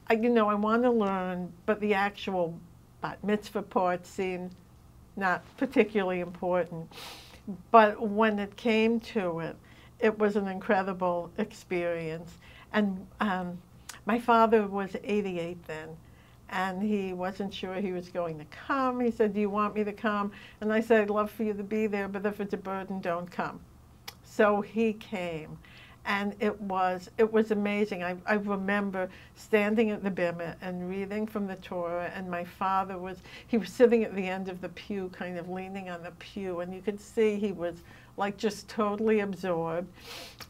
I want to learn, but the actual bat mitzvah part seemed not particularly important. But when it came to it, it was an incredible experience. And my father was 88 then, and he wasn't sure he was going to come. He said, "Do you want me to come?" And I said, "I'd love for you to be there, but if it's a burden, don't come." So he came, and it was amazing. I remember standing at the bima and reading from the Torah, and my father was sitting at the end of the pew, kind of leaning on the pew, and you could see he was like just totally absorbed.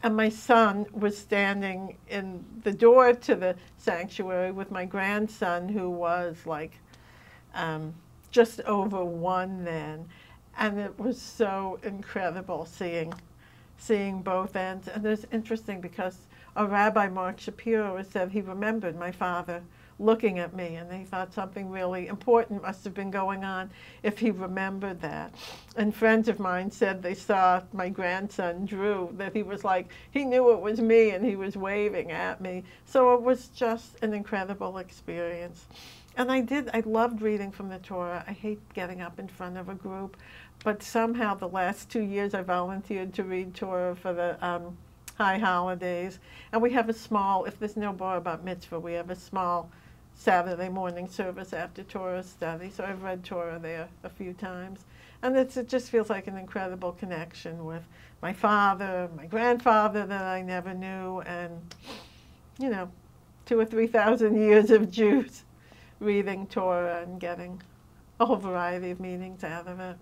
And my son was standing in the door to the sanctuary with my grandson, who was like just over 1 then, and it was so incredible seeing both ends. And it's interesting because a rabbi, Mark Shapiro, said he remembered my father looking at me, and he thought something really important must have been going on if he remembered that. And friends of mine said they saw my grandson, Drew, that he was like, he knew it was me and he was waving at me. So it was just an incredible experience. And I loved reading from the Torah. I hate getting up in front of a group, but somehow the last 2 years I volunteered to read Torah for the high holidays. And we have a small, if there's no bar about mitzvah, we have a small Saturday morning service after Torah study. So I've read Torah there a few times. And it just feels like an incredible connection with my father, my grandfather that I never knew, and, 2,000 or 3,000 years of Jews reading Torah and getting a whole variety of meanings out of it.